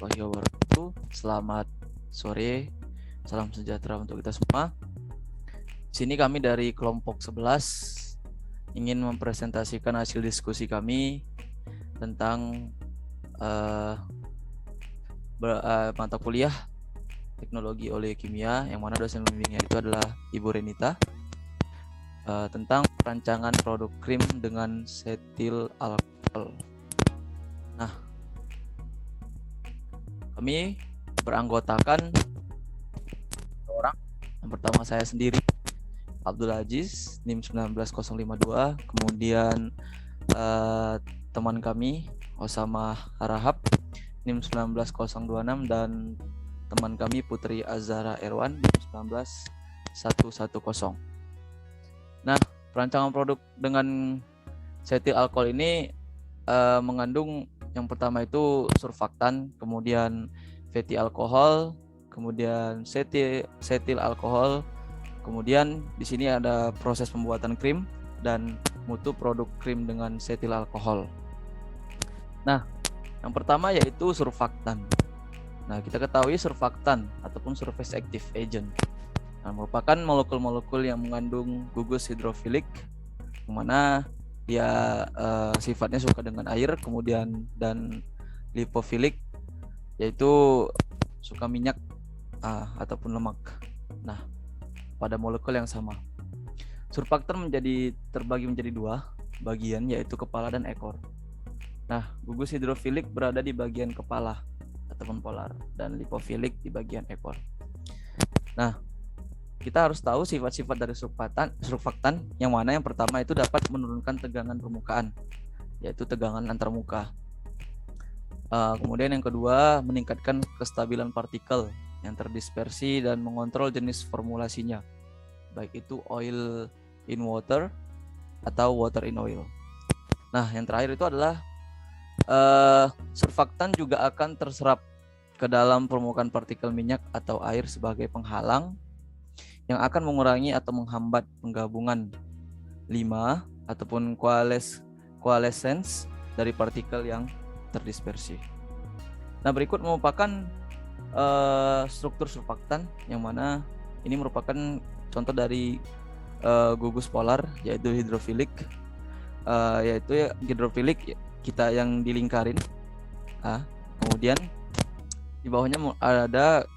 warahmatullahi wabarakatuh. Selamat sore, salam sejahtera untuk kita semua. Di sini kami dari kelompok 11 ingin mempresentasikan hasil diskusi kami tentang mata kuliah teknologi oleokimia, yang mana dosen pembimbingnya itu adalah Ibu Renita, tentang perancangan produk krim dengan setil alkohol. Nah, kami beranggotakan orang. Yang pertama saya sendiri, Abdul Aziz, NIM 19052. Kemudian teman kami Osama Harahap, NIM 19026, dan teman kami Putri Azhara Erwan, NIM 19110. Nah, perancangan produk dengan setil alkohol ini mengandung yang pertama itu surfaktan, kemudian fatty alkohol, kemudian setil alkohol, kemudian di sini ada proses pembuatan krim dan mutu produk krim dengan setil alkohol. Nah, yang pertama yaitu surfaktan. Nah, kita ketahui surfaktan ataupun surface active agent merupakan molekul-molekul yang mengandung gugus hidrofilik, yang mana dia sifatnya suka dengan air, kemudian dan lipofilik, yaitu suka minyak ataupun lemak. Nah, pada molekul yang sama. Surfaktan terbagi menjadi dua bagian, yaitu kepala dan ekor. Nah, gugus hidrofilik berada di bagian kepala ataupun polar, dan lipofilik di bagian ekor. Nah, kita harus tahu sifat-sifat dari surfaktan, yang mana yang pertama itu dapat menurunkan tegangan permukaan, yaitu tegangan antarmuka. Kemudian yang kedua, meningkatkan kestabilan partikel yang terdispersi dan mengontrol jenis formulasinya, baik itu oil in water atau water in oil. Nah, yang terakhir itu adalah surfaktan juga akan terserap ke dalam permukaan partikel minyak atau air sebagai penghalang yang akan mengurangi atau menghambat penggabungan 5 ataupun coalescence dari partikel yang terdispersi. Nah, berikut merupakan struktur surfaktan, yang mana ini merupakan contoh dari gugus polar, yaitu hidrofilik, hidrofilik kita yang dilingkarin. Kemudian di bawahnya ada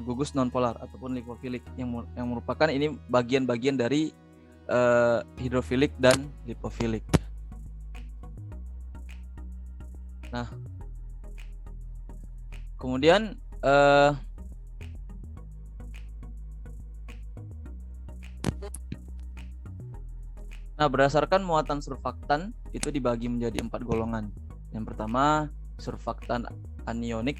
gugus nonpolar ataupun lipofilik, yang merupakan ini bagian-bagian dari hidrofilik dan lipofilik. Nah, kemudian berdasarkan muatan surfaktan itu dibagi menjadi 4 golongan. Yang pertama, surfaktan anionik,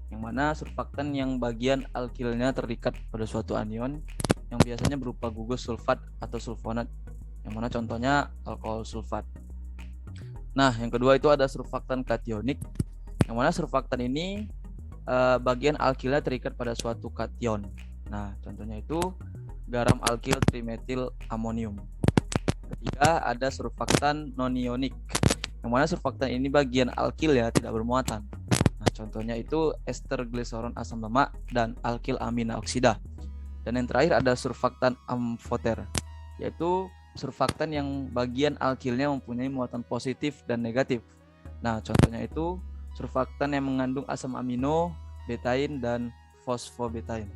yang mana surfaktan yang bagian alkilnya terikat pada suatu anion, yang biasanya berupa gugus sulfat atau sulfonat, yang mana contohnya alkohol sulfat. Nah, yang kedua itu ada surfaktan kationik, yang mana surfaktan ini bagian alkilnya terikat pada suatu kation. Nah, contohnya itu garam alkil trimetil amonium. Ketiga, ada surfaktan nonionik, yang mana surfaktan ini bagian alkil ya, tidak bermuatan. Nah, contohnya itu ester gliseron asam lemak dan alkil amina oksida. Dan yang terakhir ada surfaktan amfoter, yaitu surfaktan yang bagian alkilnya mempunyai muatan positif dan negatif. Nah, contohnya itu surfaktan yang mengandung asam amino, betain, dan fosfobetain.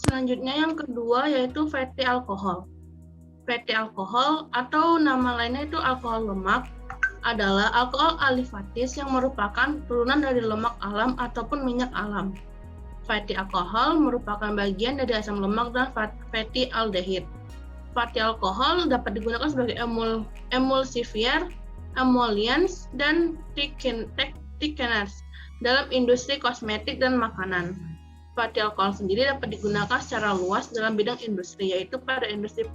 Selanjutnya yang kedua yaitu fatty alkohol. Fatty alkohol atau nama lainnya itu alkohol lemak adalah alkohol alifatis yang merupakan turunan dari lemak alam ataupun minyak alam. Fatty alkohol merupakan bagian dari asam lemak dan fatty aldehid. Fatty alkohol dapat digunakan sebagai emulsifier, emollients, dan thickeners dalam industri kosmetik dan makanan. Fatty alkohol sendiri dapat digunakan secara luas dalam bidang industri, yaitu pada industri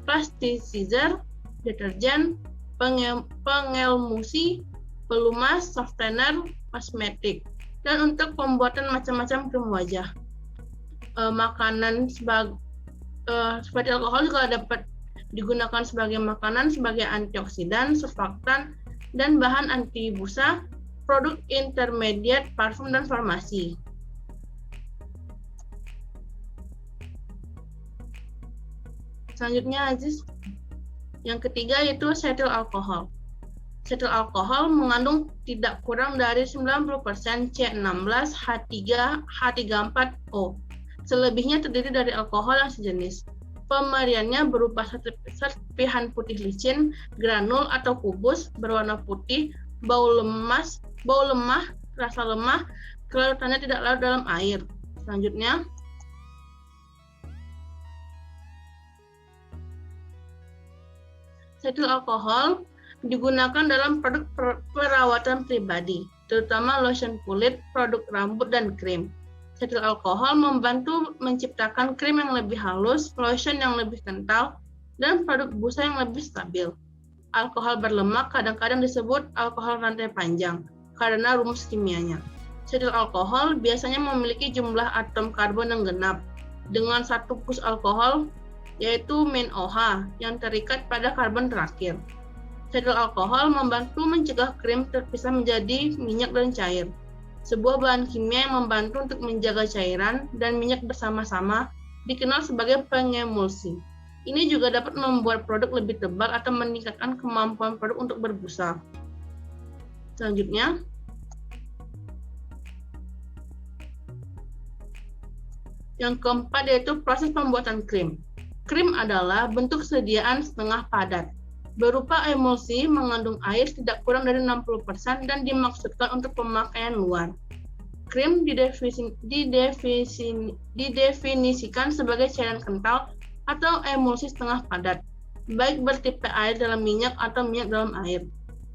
plasticizer, deterjen, pengelmusi, pelumas, softener, kosmetik, dan untuk pembuatan macam-macam krim wajah. Makanan sebagai fatty alkohol juga dapat Digunakan sebagai makanan, sebagai antioksidan, surfaktan, dan bahan anti busa, produk intermediate, parfum, dan farmasi. Selanjutnya, Aziz. Yang ketiga yaitu setil alkohol. Setil alkohol mengandung tidak kurang dari 90% C16, H3, H34O. Selebihnya terdiri dari alkohol yang sejenis. Pemariannya berupa serpihan putih licin, granul atau kubus berwarna putih, bau lemah, rasa lemah, kelarutannya tidak larut dalam air. Selanjutnya, setil alkohol digunakan dalam produk perawatan pribadi, terutama lotion kulit, produk rambut, dan krim. Setil alkohol membantu menciptakan krim yang lebih halus, lotion yang lebih kental, dan produk busa yang lebih stabil. Alkohol berlemak kadang-kadang disebut alkohol rantai panjang karena rumus kimianya. Setil alkohol biasanya memiliki jumlah atom karbon yang genap dengan satu pus alkohol, yaitu MnOH yang terikat pada karbon terakhir. Setil alkohol membantu mencegah krim terpisah menjadi minyak dan cair. Sebuah bahan kimia yang membantu untuk menjaga cairan dan minyak bersama-sama dikenal sebagai pengemulsi. Ini juga dapat membuat produk lebih tebal atau meningkatkan kemampuan produk untuk berbusa. Selanjutnya, yang keempat yaitu proses pembuatan krim. Krim adalah bentuk sediaan setengah padat, berupa emulsi mengandung air tidak kurang dari 60% dan dimaksudkan untuk pemakaian luar. Krim didefinisikan sebagai cairan kental atau emulsi setengah padat, baik bertipe air dalam minyak atau minyak dalam air.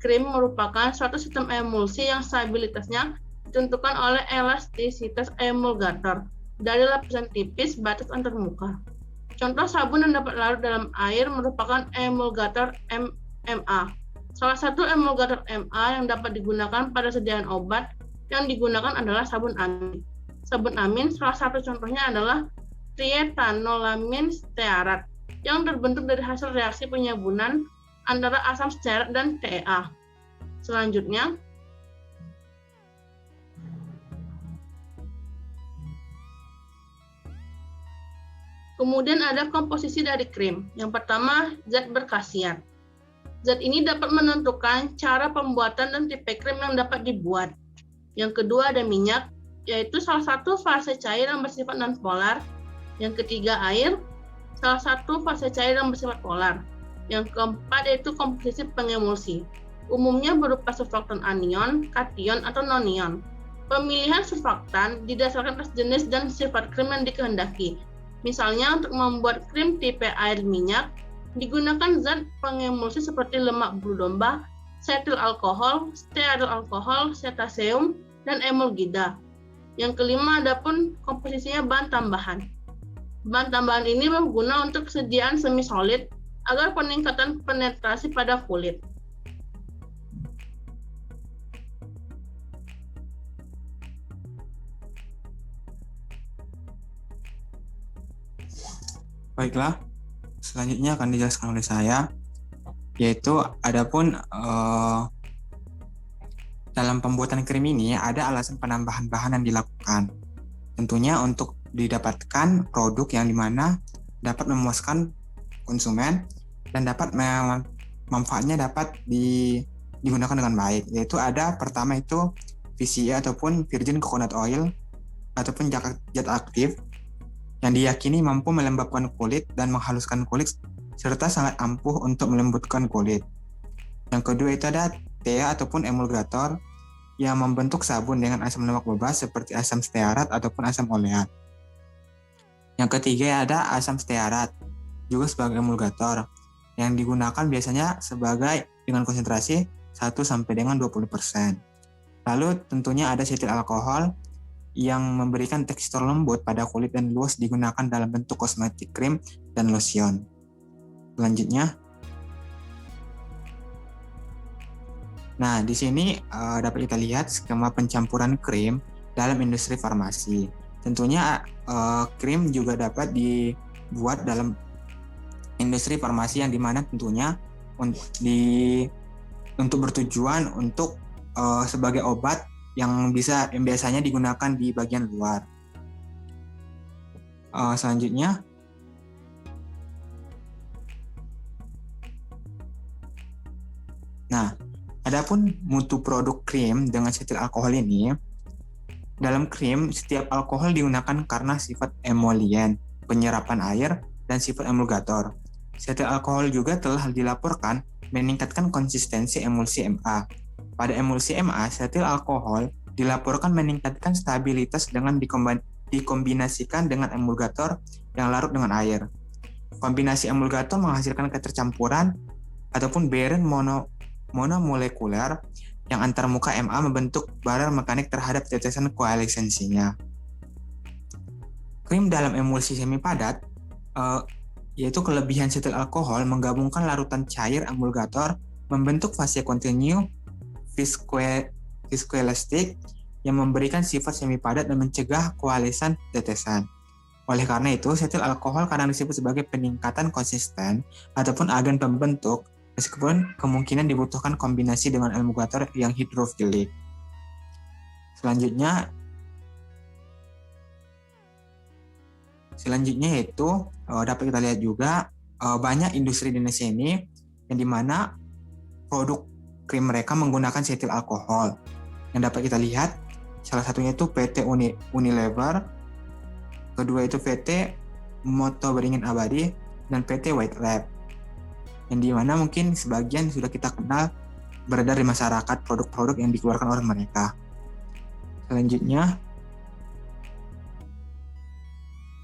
Krim merupakan suatu sistem emulsi yang stabilitasnya ditentukan oleh elastisitas emulgator dari lapisan tipis batas antarmuka. Contoh sabun yang dapat larut dalam air merupakan emulgator MA. Salah satu emulgator MA yang dapat digunakan pada sediaan obat yang digunakan adalah sabun amin. Sabun amin salah satu contohnya adalah trietanolamine stearat yang terbentuk dari hasil reaksi penyabunan antara asam stearat dan TEA. Selanjutnya, kemudian ada komposisi dari krim. Yang pertama, zat berkhasiat. Zat ini dapat menentukan cara pembuatan dan tipe krim yang dapat dibuat. Yang kedua ada minyak, yaitu salah satu fase cair yang bersifat nonpolar. Yang ketiga air, salah satu fase cair yang bersifat polar. Yang keempat yaitu komposisi pengemulsi. Umumnya berupa surfaktan anion, kation, atau nonion. Pemilihan surfaktan didasarkan atas jenis dan sifat krim yang dikehendaki. Misalnya untuk membuat krim tipe air minyak, digunakan zat pengemulsi seperti lemak bulu domba, setil alkohol, stearil alkohol, cetaseum, dan emulgida. Yang kelima ada pun komposisinya bahan tambahan. Bahan tambahan ini berguna untuk kesediaan semi solid agar peningkatan penetrasi pada kulit. Baiklah, selanjutnya akan dijelaskan oleh saya, yaitu adapun dalam pembuatan krim ini ada alasan penambahan bahan yang dilakukan. Tentunya untuk didapatkan produk yang dimana dapat memuaskan konsumen dan dapat manfaatnya dapat digunakan dengan baik. Yaitu ada pertama itu VCA ataupun virgin coconut oil ataupun zat aktif yang diyakini mampu melembabkan kulit dan menghaluskan kulit serta sangat ampuh untuk melembutkan kulit. Yang kedua itu ada TEA ataupun emulgator yang membentuk sabun dengan asam lemak bebas seperti asam stearat ataupun asam oleat. Yang ketiga ada asam stearat juga sebagai emulgator yang digunakan biasanya sebagai dengan konsentrasi 1 sampai dengan 20%. Lalu tentunya ada setil alkohol yang memberikan tekstur lembut pada kulit dan luas digunakan dalam bentuk kosmetik krim dan lotion. Selanjutnya, nah di sini dapat kita lihat skema pencampuran krim dalam industri farmasi. Tentunya krim juga dapat dibuat dalam industri farmasi yang dimana tentunya untuk bertujuan untuk sebagai obat yang biasanya digunakan di bagian luar. Selanjutnya, nah, adapun mutu produk krim dengan setil alkohol ini, dalam krim setiap alkohol digunakan karena sifat emolien, penyerapan air, dan sifat emulgator. Setil alkohol juga telah dilaporkan meningkatkan konsistensi emulsi MA. Pada emulsi MA, setil alkohol dilaporkan meningkatkan stabilitas dengan dikombinasikan dengan emulgator yang larut dengan air. Kombinasi emulgator menghasilkan ketercampuran ataupun barrier monomolekuler yang antar muka MA membentuk barrier mekanik terhadap tetesan koalescensinya. Krim dalam emulsi semi padat yaitu kelebihan setil alkohol menggabungkan larutan cair emulgator membentuk fase kontinu viscoelastik yang memberikan sifat semi padat dan mencegah koalesan tetesan. Oleh karena itu, setil alkohol kadang disebut sebagai peningkatan konsisten ataupun agen pembentuk, meskipun kemungkinan dibutuhkan kombinasi dengan emulgator yang hidrofilik. Selanjutnya yaitu dapat kita lihat juga banyak industri di Indonesia ini yang dimana produk krim mereka menggunakan setil alkohol. Yang dapat kita lihat salah satunya itu PT Unilever, kedua itu PT Moto Beringin Abadi, dan PT White Lab. Yang dimana mungkin sebagian sudah kita kenal beredar di masyarakat produk-produk yang dikeluarkan oleh mereka. Selanjutnya,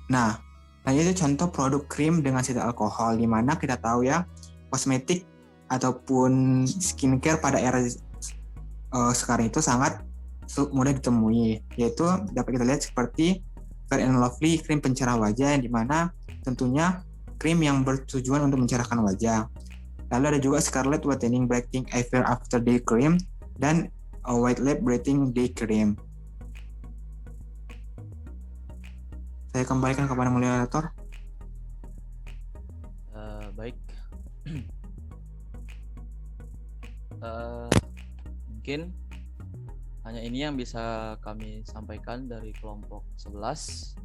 nah itu contoh produk krim dengan setil alkohol, di mana kita tahu ya kosmetik ataupun skincare pada era sekarang itu sangat mudah ditemui, yaitu dapat kita lihat seperti Fair and Lovely krim pencerah wajah, yang dimana tentunya krim yang bertujuan untuk mencerahkan wajah. Lalu ada juga Scarlett Whitening Brightening Ever After Day Cream dan White Lab Brightening Day Cream. Saya kembalikan kepada moderator. Baik. Mungkin hanya ini yang bisa kami sampaikan dari kelompok 11.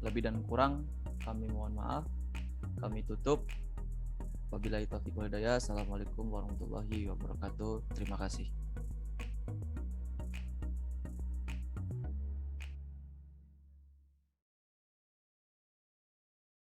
Lebih dan kurang kami mohon maaf. Kami tutup. Wabillahi taufiq wal hidayah. Assalamualaikum warahmatullahi wabarakatuh. Terima kasih.